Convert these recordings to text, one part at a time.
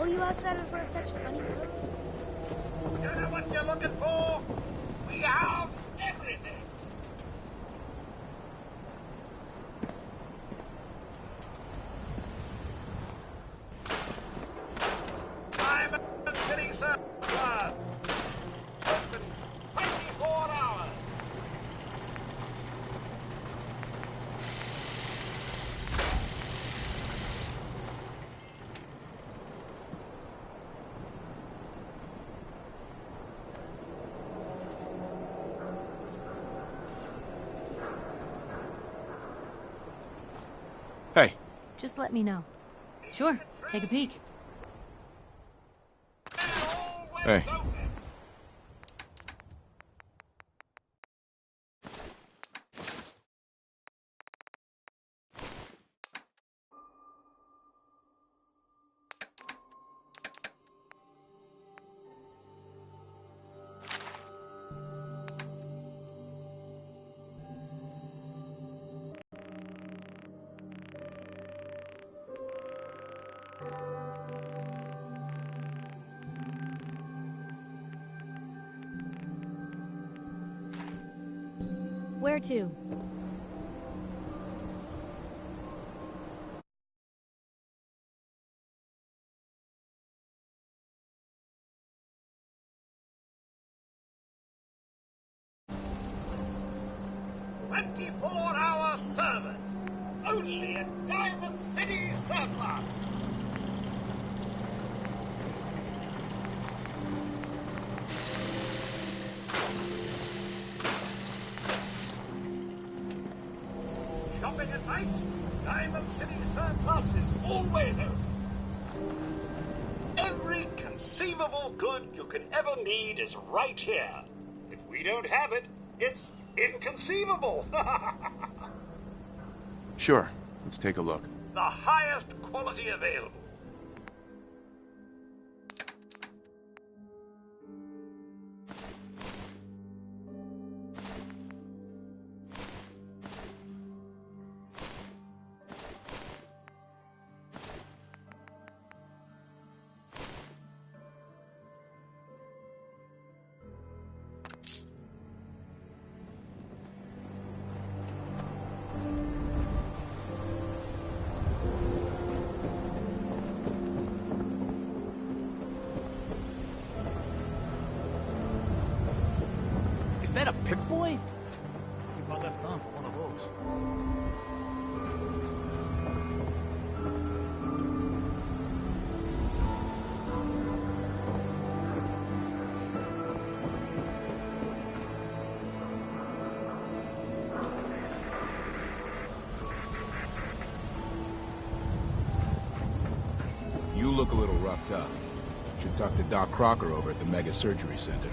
all you outsiders wear such funny clothes? You know what you're looking for? We have everything. Diamond City Surplus. Open 24 hours. Hey. Just let me know. Sure, take a peek. Hey. Where to? Twenty-four-hour service. Only at Diamond City Surplus. Shopping at night? Diamond City Surplus is always open. Every conceivable good you could ever need is right here. If we don't have it, it's inconceivable. Sure. Let's take a look. The highest quality available. Is that a Pip-Boy? Keep my left arm for one of those. You look a little roughed up. Should talk to Doc Crocker over at the Mega Surgery Center.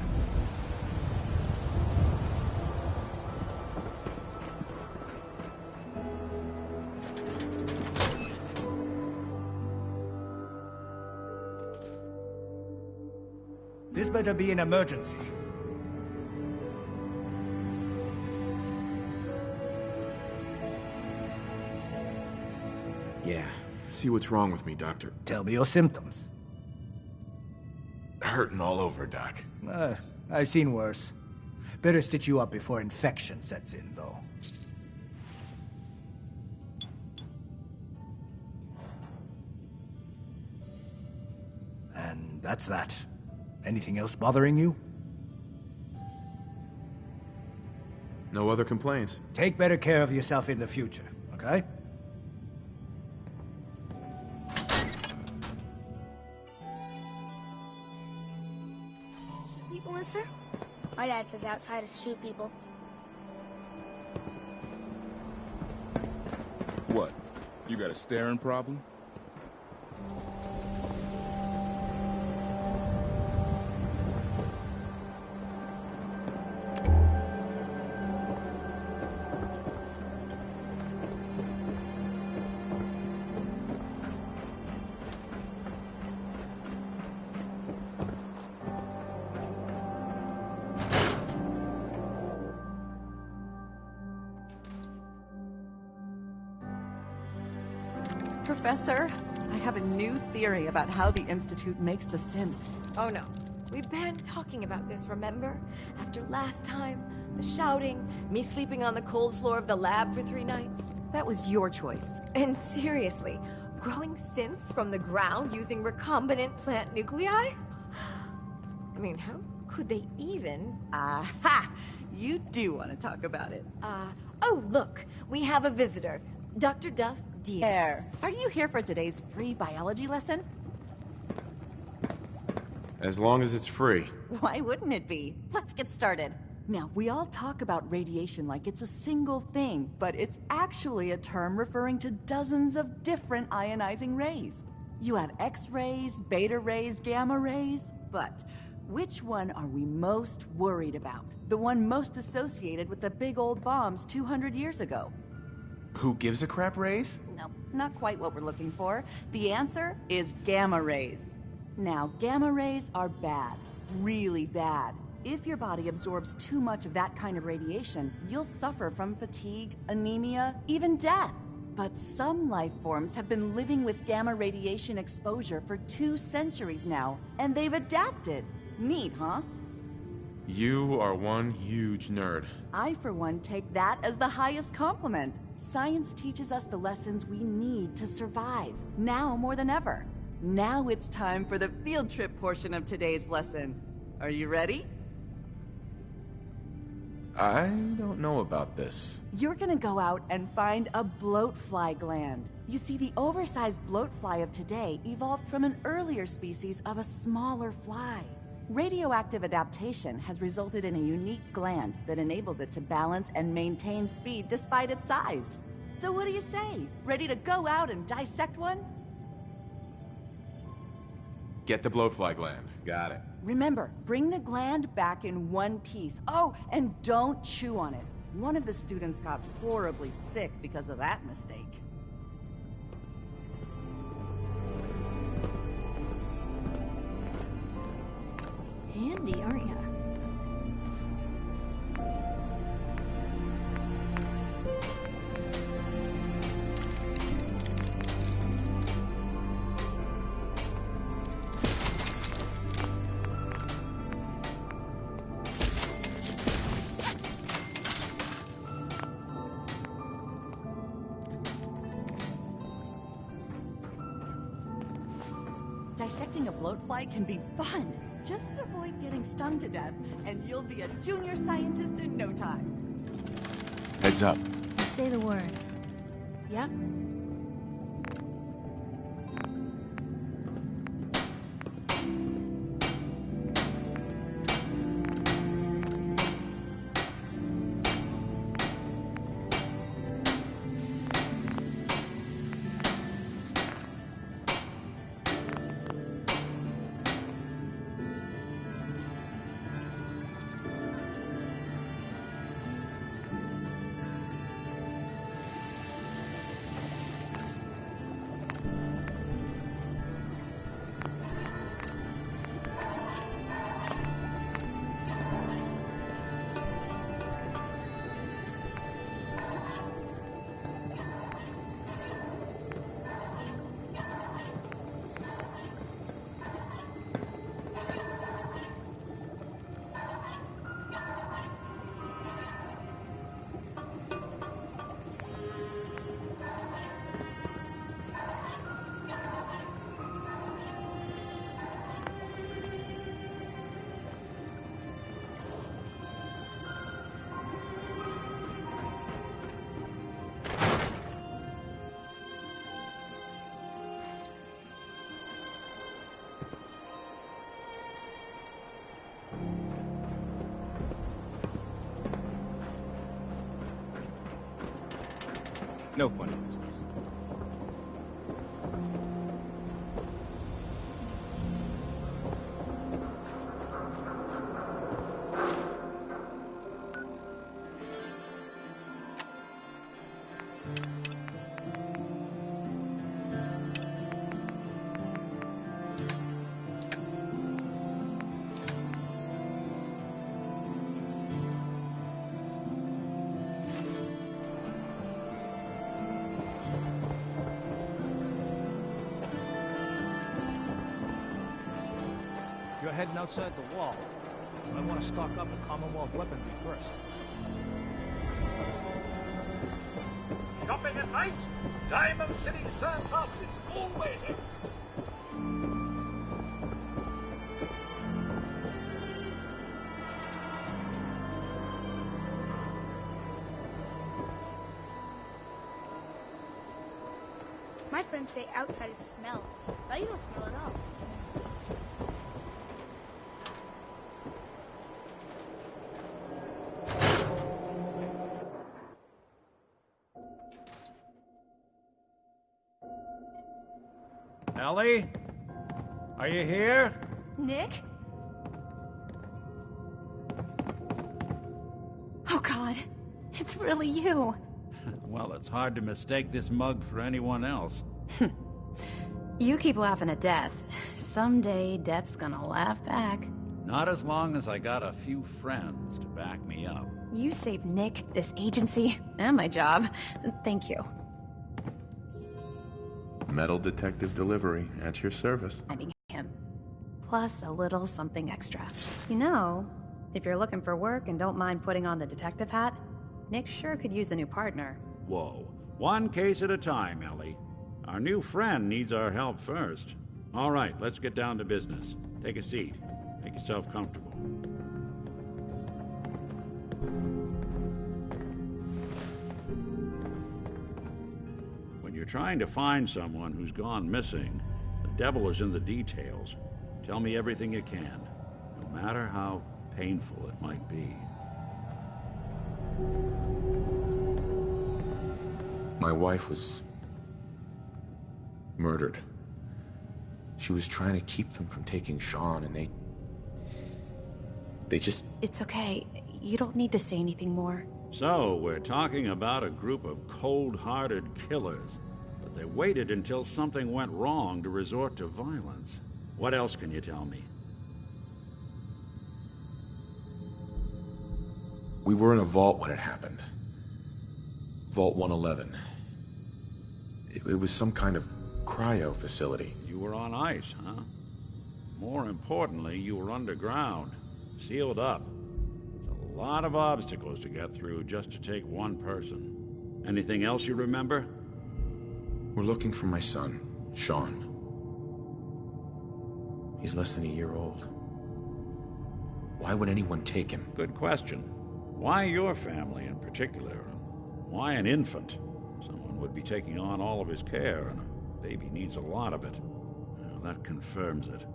This better be an emergency. Yeah. See what's wrong with me, Doctor. Tell me your symptoms. Hurting all over, Doc. I've seen worse. Better stitch you up before infection sets in, though. And that's that. Anything else bothering you? No other complaints. Take better care of yourself in the future, okay? People, mister? My dad says outsiders shoot people. What? You got a staring problem? Professor, I have a new theory about how the Institute makes the synths. Oh no. We've been talking about this, remember? After last time, the shouting, me sleeping on the cold floor of the lab for 3 nights. That was your choice. And seriously, growing synths from the ground using recombinant plant nuclei? I mean, how could they even? Aha! You do want to talk about it. Oh, look, we have a visitor. Dr. Duff Diaz. There. Are you here for today's free biology lesson? As long as it's free. Why wouldn't it be? Let's get started. Now, we all talk about radiation like it's a single thing, but it's actually a term referring to dozens of different ionizing rays. You have X-rays, beta rays, gamma rays, but which one are we most worried about? The one most associated with the big old bombs 200 years ago. Who gives a crap, rays? No, not quite what we're looking for. The answer is gamma rays. Now, gamma rays are bad, really bad. If your body absorbs too much of that kind of radiation, you'll suffer from fatigue, anemia, even death. But some life forms have been living with gamma radiation exposure for 2 centuries now, and they've adapted. Neat, huh? You are one huge nerd. I, for one, take that as the highest compliment. Science teaches us the lessons we need to survive, now more than ever. Now it's time for the field trip portion of today's lesson. Are you ready? I don't know about this. You're gonna go out and find a bloatfly gland. You see, the oversized bloatfly of today evolved from an earlier species of a smaller fly. Radioactive adaptation has resulted in a unique gland that enables it to balance and maintain speed despite its size. So what do you say? Ready to go out and dissect one? Get the blowfly gland. Got it. Remember, bring the gland back in one piece. Oh, and don't chew on it. One of the students got horribly sick because of that mistake. Handy, aren't ya? Dissecting a bloatfly can be fun. Just avoid getting stung to death, and you'll be a junior scientist in no time. Heads up. You say the word. Yeah? No funny business. you're heading outside the wall. You might want to stock up a Commonwealth weaponry first. Shopping at night? Diamond City Surplus is always open. My friends say outside is smell, but you don't smell at all. Ellie? Are you here? Nick? Oh God, it's really you. Well, it's hard to mistake this mug for anyone else. You keep laughing at death. Someday, death's gonna laugh back. Not as long as I got a few friends to back me up. You saved Nick, this agency, and my job. Thank you. Metal detective delivery at your service. Finding him. Plus a little something extra. You know, if you're looking for work and don't mind putting on the detective hat, Nick sure could use a new partner. Whoa. One case at a time, Ellie. Our new friend needs our help first. All right, let's get down to business. Take a seat. Make yourself comfortable. When you're trying to find someone who's gone missing, the devil is in the details. Tell me everything you can, no matter how painful it might be. My wife was murdered. She was trying to keep them from taking Sean, and they just... It's okay. You don't need to say anything more. So, we're talking about a group of cold-hearted killers, but they waited until something went wrong to resort to violence. What else can you tell me? We were in a vault when it happened. Vault 111. It was some kind of cryo facility. You were on ice, huh? More importantly, you were underground, sealed up. It's a lot of obstacles to get through just to take one person. Anything else you remember? We're looking for my son, Sean. He's less than a year old. Why would anyone take him? Good question. Why your family in particular? And why an infant? Someone would be taking on all of his care, and a baby needs a lot of it. Well, that confirms it.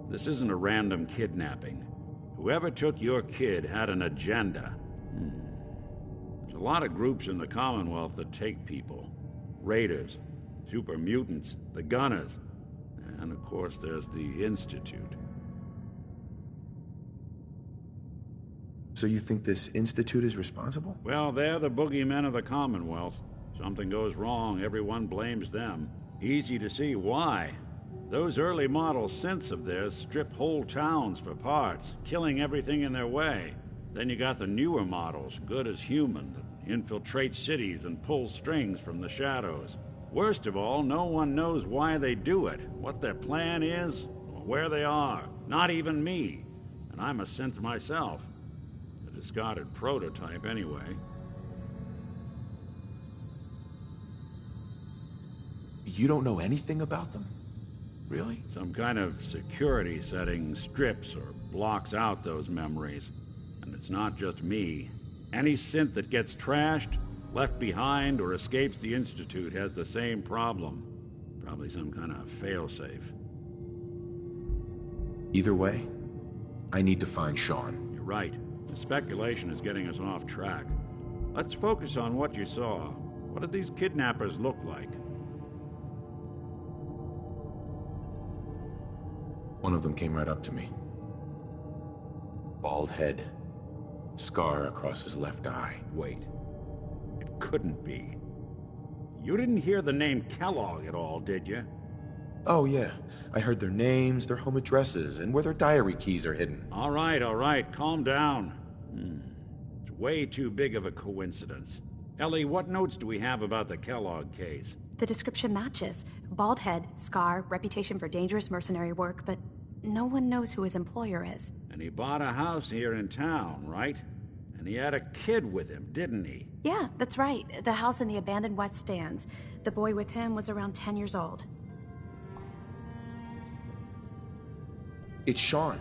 This isn't a random kidnapping. Whoever took your kid had an agenda. There's a lot of groups in the Commonwealth that take people. Raiders, super mutants, the Gunners, and of course there's the Institute. So you think this Institute is responsible? Well, they're the boogeymen of the Commonwealth. Something goes wrong, everyone blames them. Easy to see why. Those early model synths of theirs strip whole towns for parts, killing everything in their way. Then you got the newer models, good as human, that infiltrate cities and pull strings from the shadows. Worst of all, no one knows why they do it, what their plan is, or where they are. Not even me. And I'm a synth myself. A discarded prototype, anyway. You don't know anything about them? Really? Some kind of security setting strips or blocks out those memories. And it's not just me. Any synth that gets trashed, left behind, or escapes the Institute has the same problem. Probably some kind of failsafe. Either way, I need to find Sean. You're right. The speculation is getting us off track. Let's focus on what you saw. What did these kidnappers look like? One of them came right up to me. Bald head. Scar across his left eye. Wait. It couldn't be. You didn't hear the name Kellogg at all, did you? Oh yeah, I heard their names, their home addresses, and where their diary keys are hidden. All right, calm down. It's way too big of a coincidence. Ellie, what notes do we have about the Kellogg case? The description matches. Bald head, scar, reputation for dangerous mercenary work, but no one knows who his employer is. And he bought a house here in town, right? And he had a kid with him, didn't he? Yeah, that's right. The house in the abandoned West Stands. The boy with him was around 10 years old. It's Sean.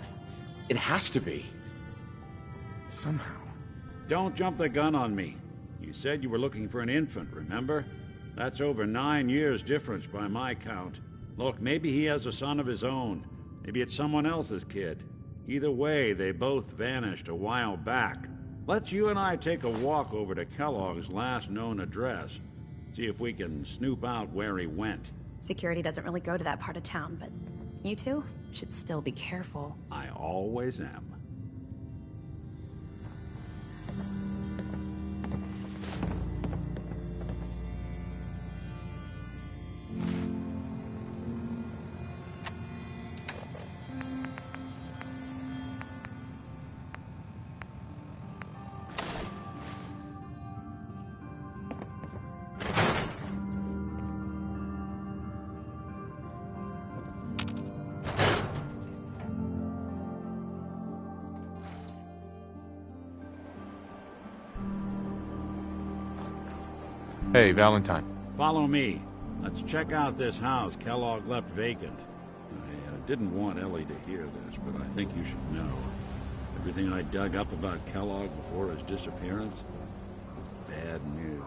It has to be. Somehow. Don't jump the gun on me. You said you were looking for an infant, remember? That's over 9 years difference by my count. Look, maybe he has a son of his own. Maybe it's someone else's kid. Either way, they both vanished a while back. Let's you and I take a walk over to Kellogg's last known address. See if we can snoop out where he went. Security doesn't really go to that part of town, but you two should still be careful. I always am. Hey, Valentine. Follow me. Let's check out this house Kellogg left vacant. I didn't want Ellie to hear this, but I think you should know. Everything I dug up about Kellogg before his disappearance was bad news.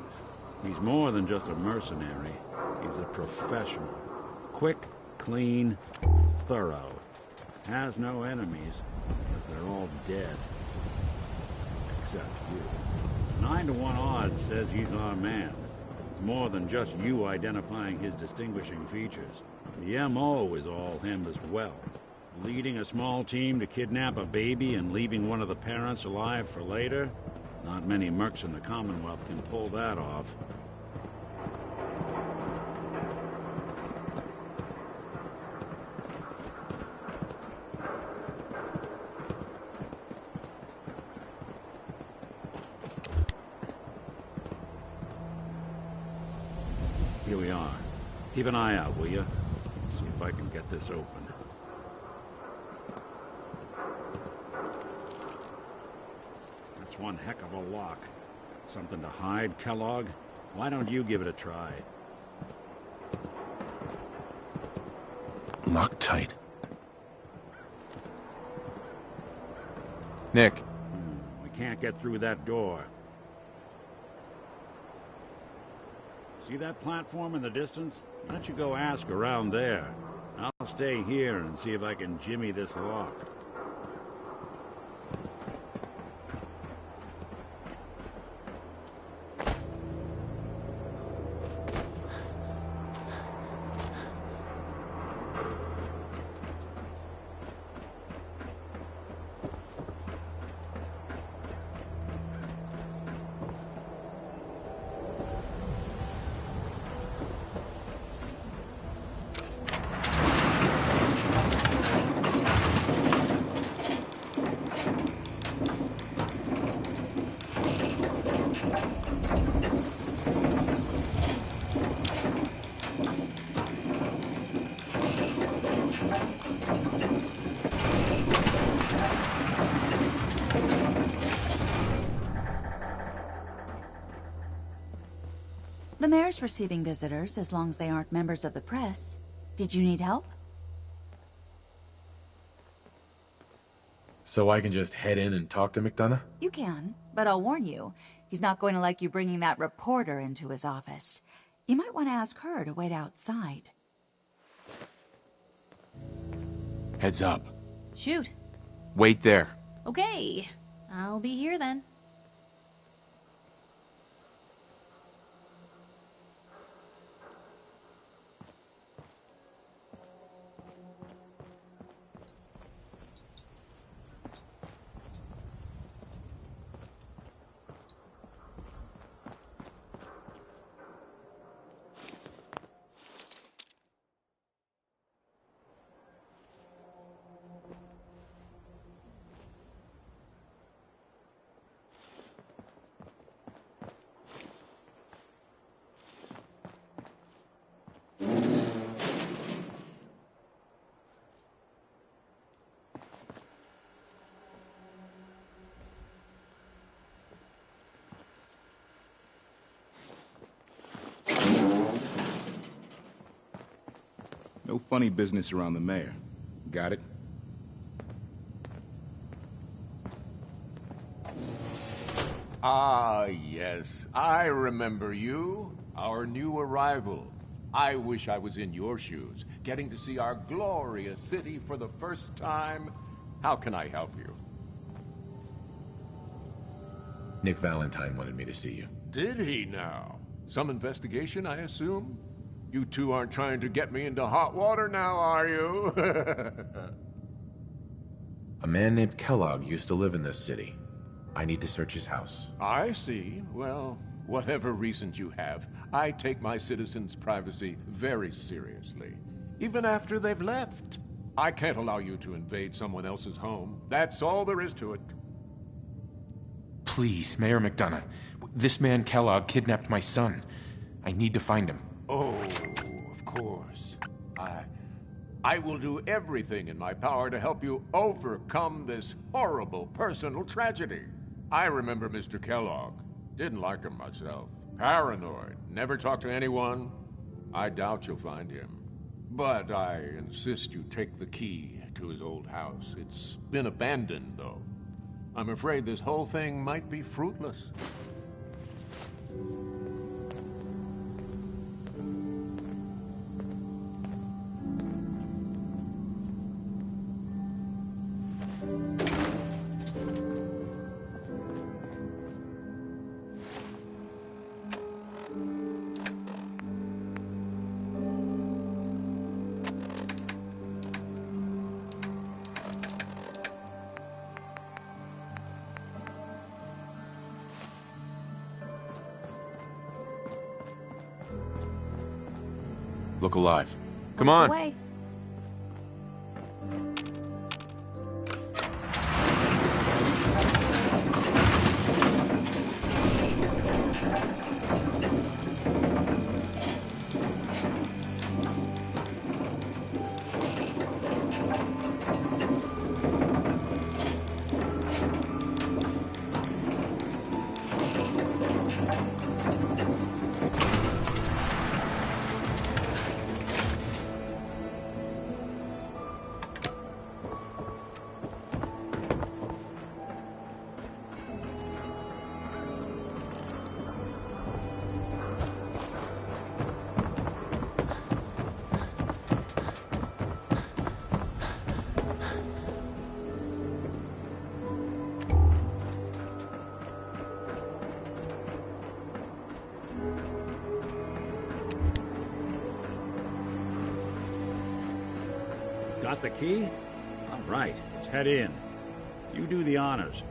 He's more than just a mercenary. He's a professional. Quick, clean, thorough. Has no enemies, because they're all dead. Except you. 9 to 1 odds says he's our man. It's more than just you identifying his distinguishing features. The M.O. is all him as well. Leading a small team to kidnap a baby and leaving one of the parents alive for later? Not many mercs in the Commonwealth can pull that off. Here we are. Keep an eye out, will you? See if I can get this open. That's one heck of a lock. Something to hide, Kellogg? Why don't you give it a try? Locked tight. Nick. We can't get through that door. See that platform in the distance? Why don't you go ask around there? I'll stay here and see if I can jimmy this lock. The mayor's receiving visitors as long as they aren't members of the press. Did you need help? So I can just head in and talk to McDonough? You can, but I'll warn you, he's not going to like you bringing that reporter into his office. You might want to ask her to wait outside. Heads up. Shoot. Wait there. Okay. I'll be here then. No funny business around the mayor. Got it? Ah, yes. I remember you. Our new arrival. I wish I was in your shoes, getting to see our glorious city for the first time. How can I help you? Nick Valentine wanted me to see you. Did he now? Some investigation, I assume? You two aren't trying to get me into hot water now, are you? A man named Kellogg used to live in this city. I need to search his house. I see. Well, whatever reasons you have, I take my citizens' privacy very seriously. Even after they've left. I can't allow you to invade someone else's home. That's all there is to it. Please, Mayor McDonough. This man Kellogg kidnapped my son. I need to find him. Oh, of course. I will do everything in my power to help you overcome this horrible personal tragedy. I remember Mr. Kellogg. Didn't like him myself. Paranoid. Never talked to anyone. I doubt you'll find him. But I insist you take the key to his old house. It's been abandoned, though. I'm afraid this whole thing might be fruitless. Look alive. Come on. Away. Got the key? All right, let's head in. You do the honors.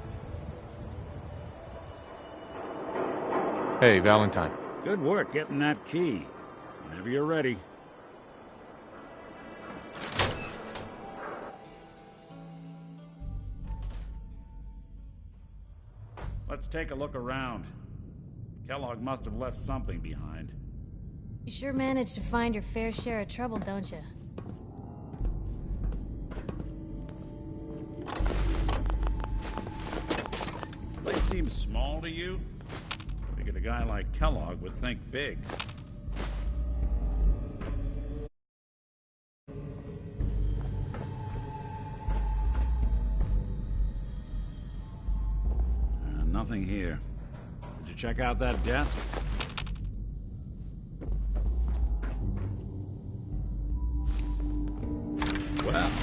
Hey, Valentine. Good work getting that key. Whenever you're ready. Let's take a look around. Kellogg must have left something behind. You sure managed to find your fair share of trouble, don't you? Place seems small to you? Figured a guy like Kellogg would think big. Nothing here. Did you check out that desk? Well, that's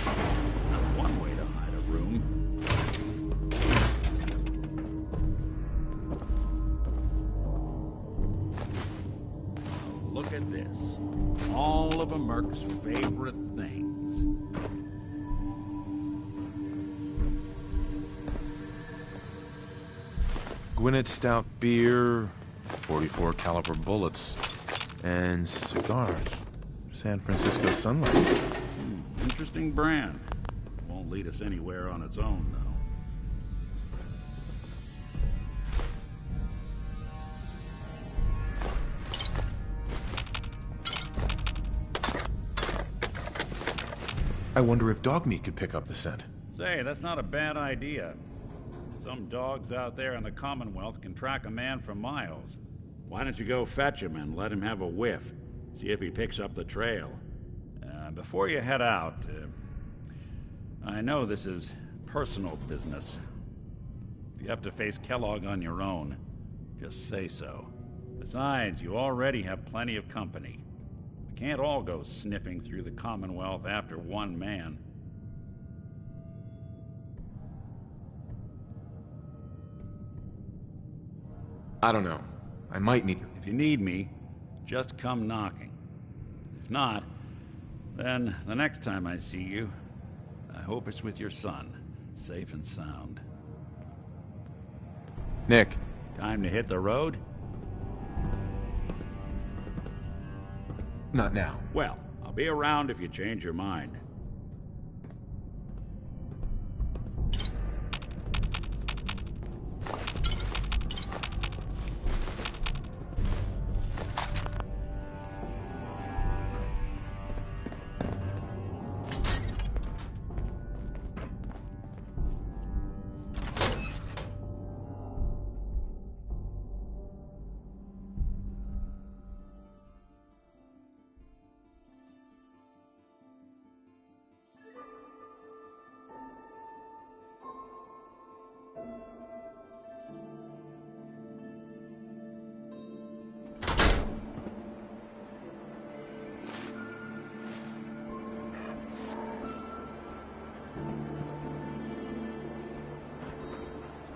one way to hide a room. Look at this. All of a Merc's favorite things. Gwinnett Stout beer, 44 caliber bullets, and cigars. San Francisco Sunlights. Interesting brand. Won't lead us anywhere on its own, though. I wonder if dog meat could pick up the scent. Say, that's not a bad idea. Some dogs out there in the Commonwealth can track a man for miles. Why don't you go fetch him and let him have a whiff? See if he picks up the trail. Before you head out, I know this is personal business. If you have to face Kellogg on your own, just say so. Besides, you already have plenty of company. We can't all go sniffing through the Commonwealth after one man. I don't know. I might need... If you need me, just come knocking. If not, then the next time I see you, I hope it's with your son, safe and sound. Nick. Time to hit the road? Not now. Well, I'll be around if you change your mind.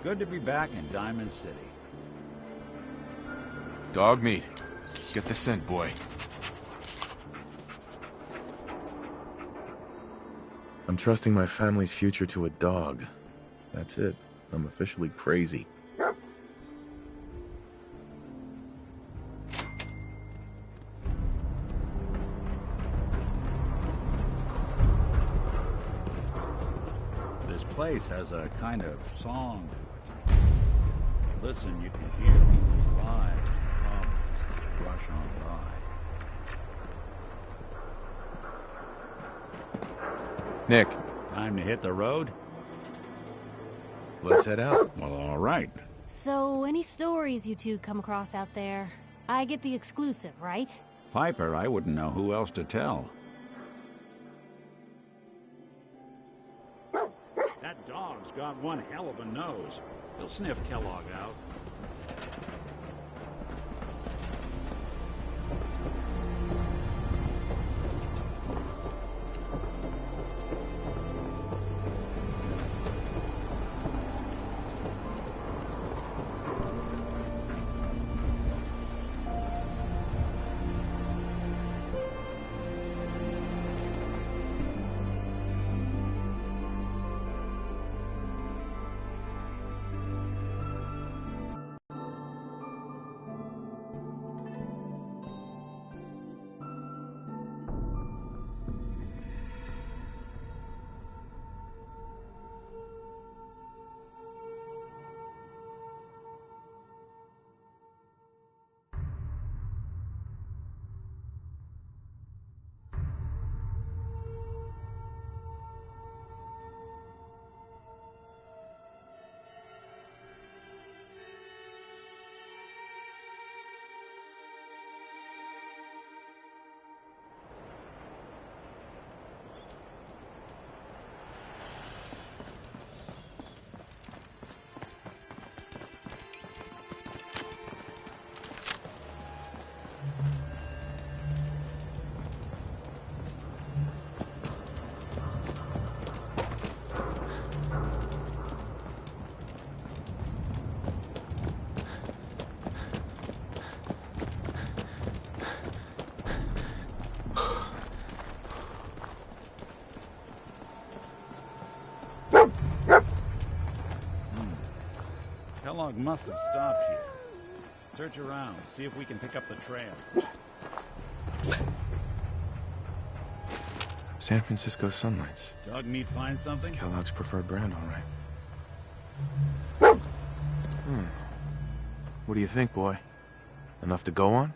Good to be back in Diamond City. Dog meat. Get the scent, boy. I'm trusting my family's future to a dog. That's it. I'm officially crazy. This place has a kind of song to it. If you listen, you can hear people's lives and problems as they rush on by. Nick. Time to hit the road? Let's head out. Well, all right. So, any stories you two come across out there? I get the exclusive, right? Piper, I wouldn't know who else to tell. That dog's got one hell of a nose. He'll sniff Kellogg out. Kellogg must have stopped here. Search around, see if we can pick up the trail. San Francisco Sunlights. Dog meat find something? Kellogg's preferred brand, all right. What do you think, boy? Enough to go on?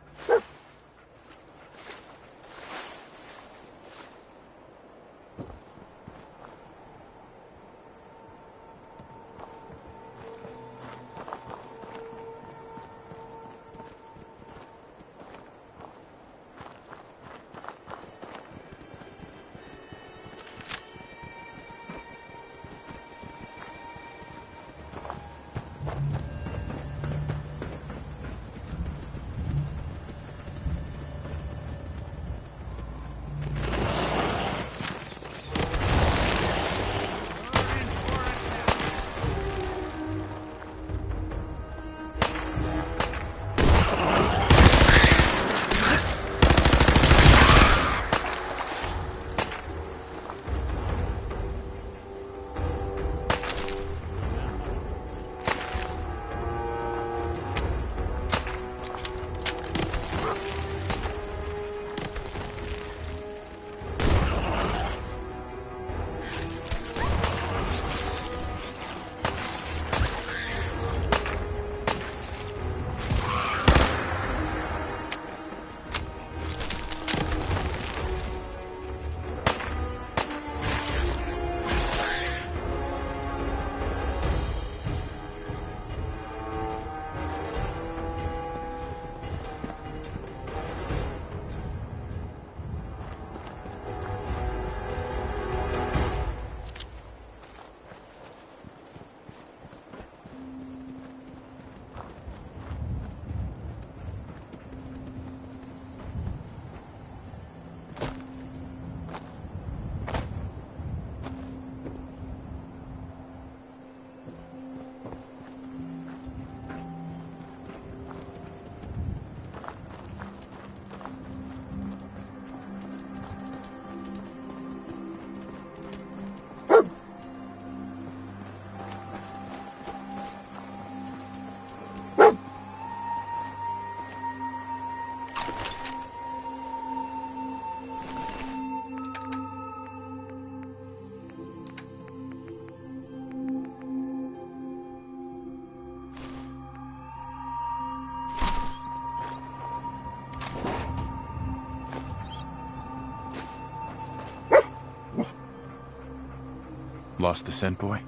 Lost the scent, boy?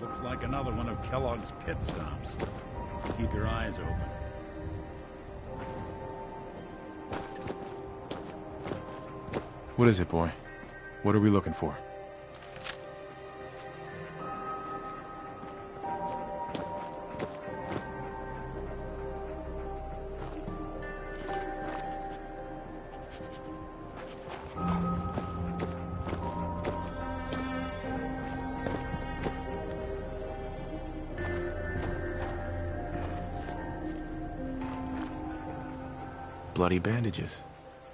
Looks like another one of Kellogg's pit stops. Keep your eyes open. What is it, boy? What are we looking for? Bloody bandages.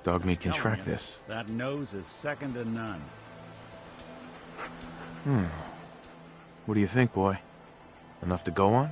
Dogmeat can track this. That nose is second to none. What do you think, boy? Enough to go on?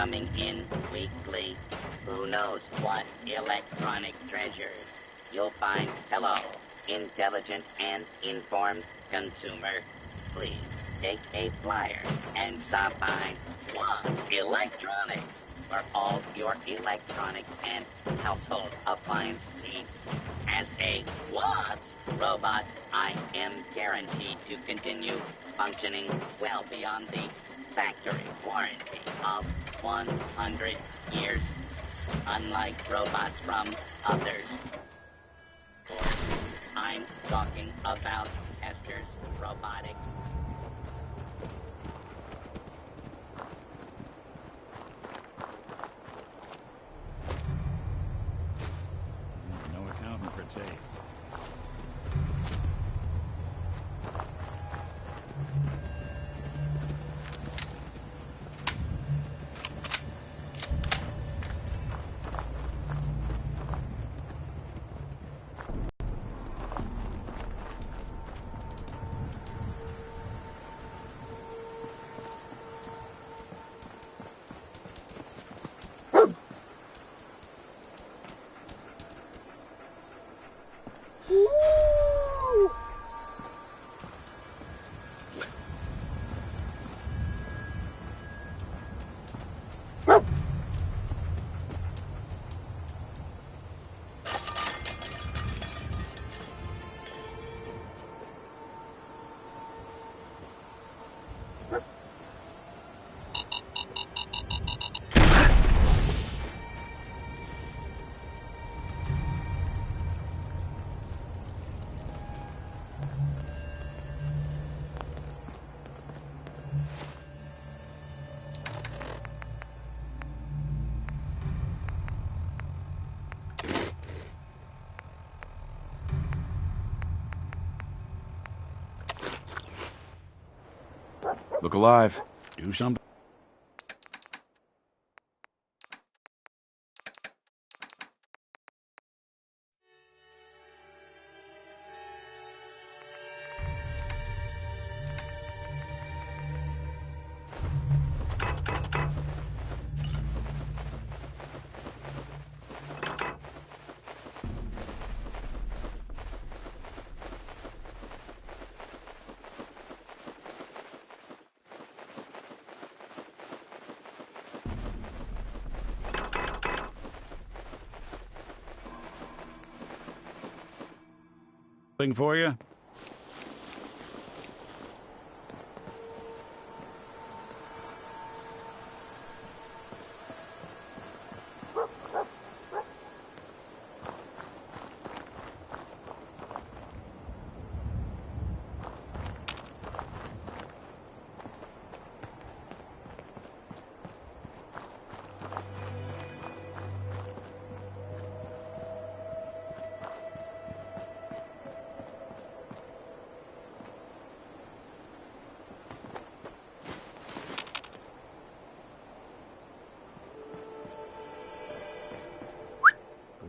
coming in weekly. Who knows what electronic treasures you'll find. Hello, intelligent and informed consumer. Please take a flyer and stop by Watts Electronics for all your electronics and household appliance needs. As a Watts robot, I am guaranteed to continue functioning well beyond the factory warranty of 100 years, unlike robots from others. I'm talking about Hester's Robotics. No accounting for taste. Look alive. Do something. Thing for you?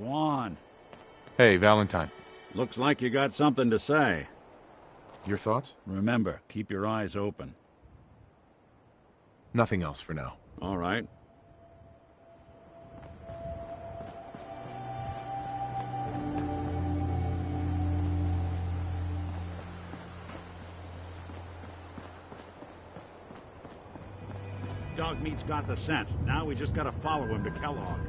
Go on. Hey, Valentine. Looks like you got something to say. Your thoughts? Remember, keep your eyes open. Nothing else for now. All right. Dogmeat's got the scent. Now we just gotta follow him to Kellogg.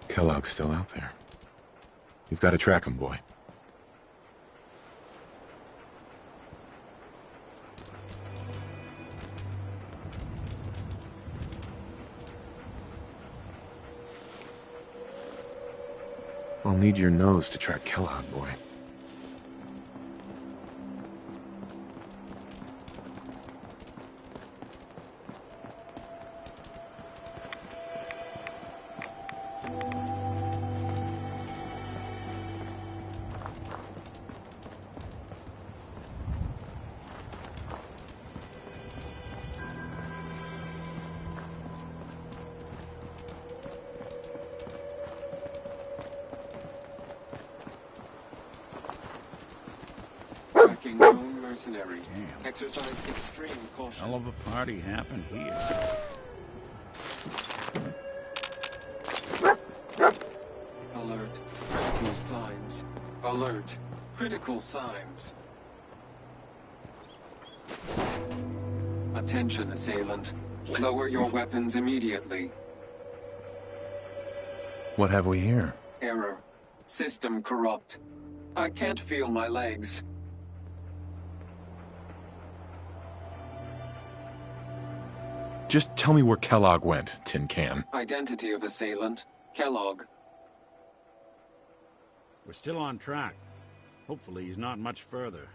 Kellogg's still out there. You've got to track him, boy. I'll need your nose to track Kellogg, boy. Known mercenary. Damn. Exercise extreme caution. Hell of a party happened here. Alert. Critical signs. Alert. Critical signs. Attention, assailant. Lower your weapons immediately. What have we here? Error. System corrupt. I can't feel my legs. Just tell me where Kellogg went, Tin Can. Identity of assailant. Kellogg. We're still on track. Hopefully he's not much further.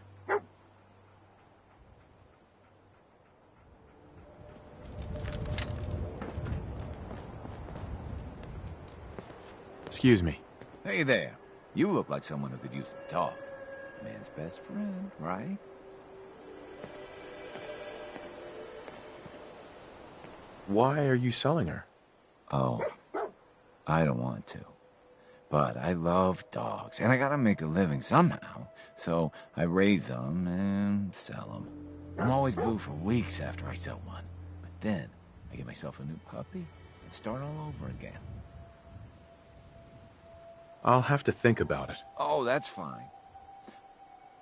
Excuse me. Hey there. You look like someone who could use a dog. Man's best friend, right? Why are you selling her? Oh, I don't want to. But I love dogs, and I gotta make a living somehow. So I raise them and sell them. I'm always blue for weeks after I sell one. But then I get myself a new puppy and start all over again. I'll have to think about it. Oh, that's fine.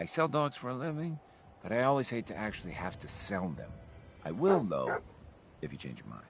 I sell dogs for a living, but I always hate to actually have to sell them. I will, though, if you change your mind.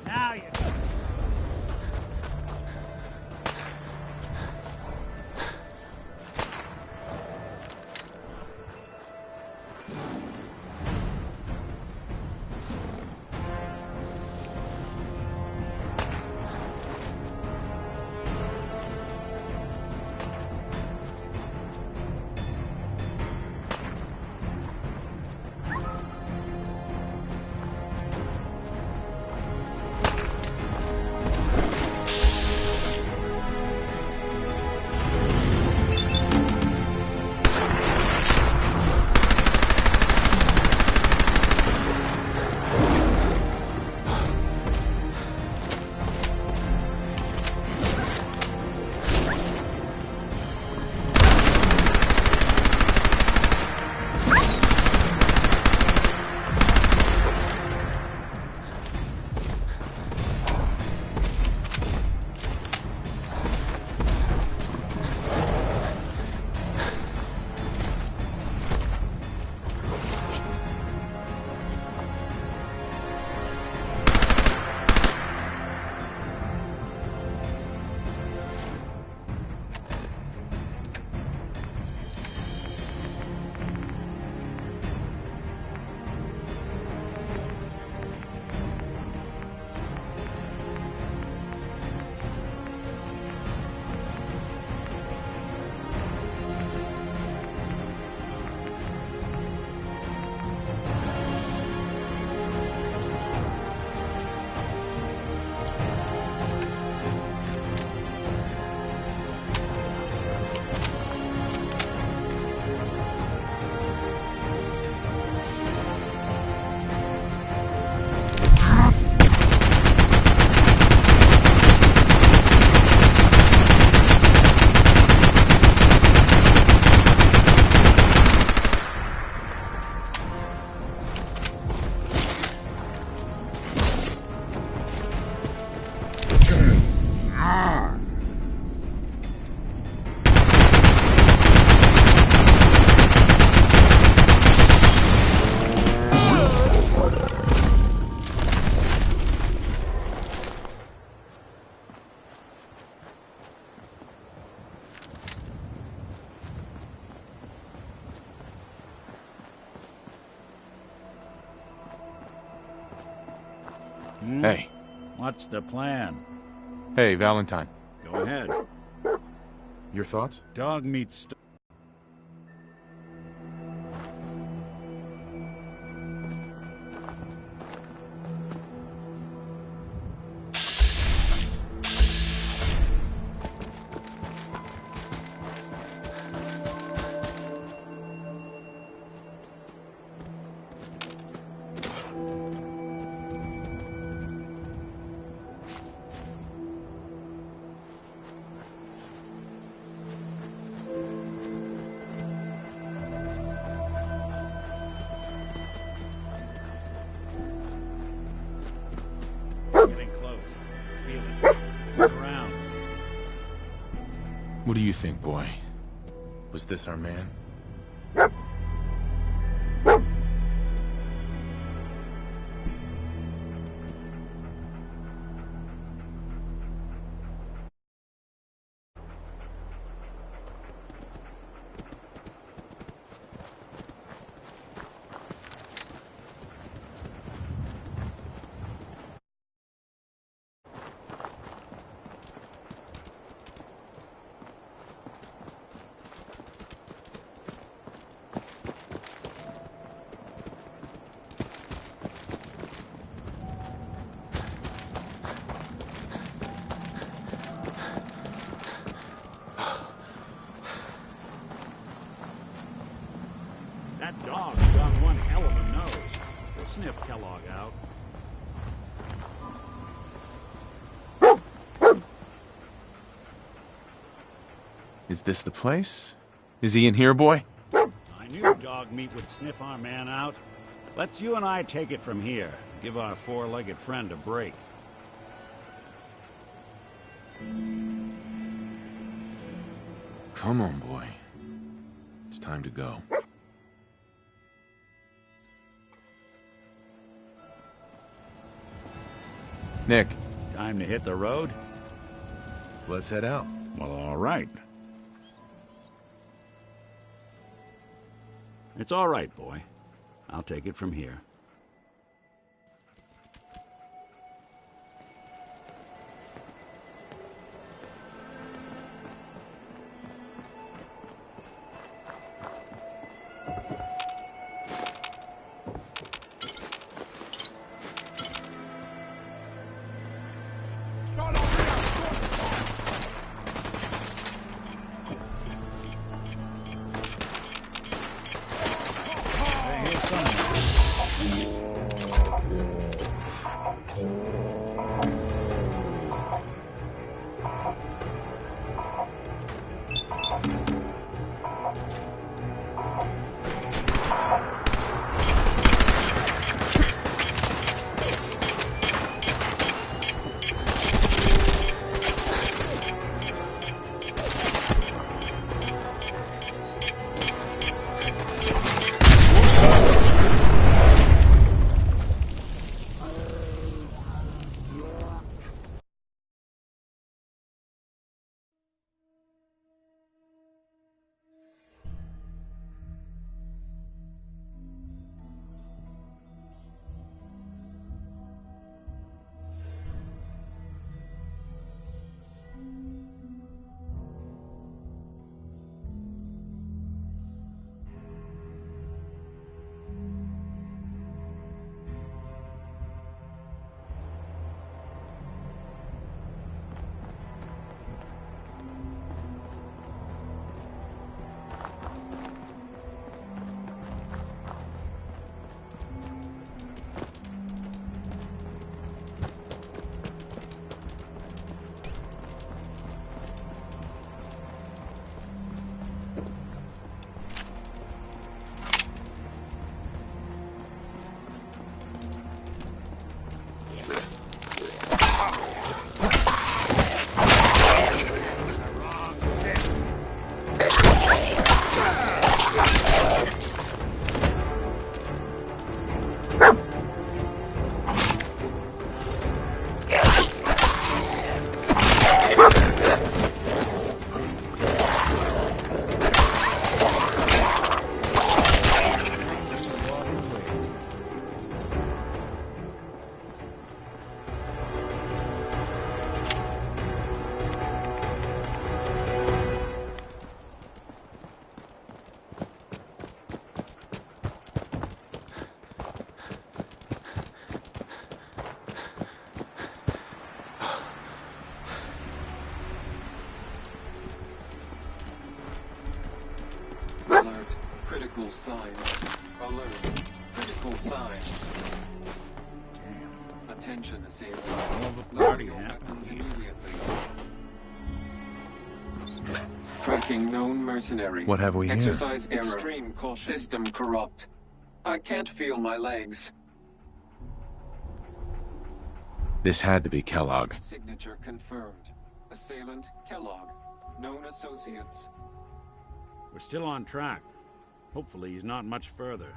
Now you do. Hey. What's the plan? Hey, Valentine. Go ahead. Your thoughts? Dog meat What do you think, boy? Was this our man? That dog's got one hell of a nose. Let's sniff Kellogg out. Is this the place? Is he in here, boy? I knew dog meat would sniff our man out. Let's you and I take it from here. Give our four-legged friend a break. Come on, boy. It's time to go. Nick. Time to hit the road? Let's head out. Well, all right. It's all right, boy. I'll take it from here. Alert. Critical signs. Alert. Critical signs. Damn. Attention, assailant. All the party Lower your happened weapons here. immediately. Tracking known mercenary. What have we here? Exercise error. Extreme caution. System corrupt. I can't feel my legs. This had to be Kellogg. Signature confirmed. Assailant Kellogg. known associates. We're still on track. Hopefully he's not much further.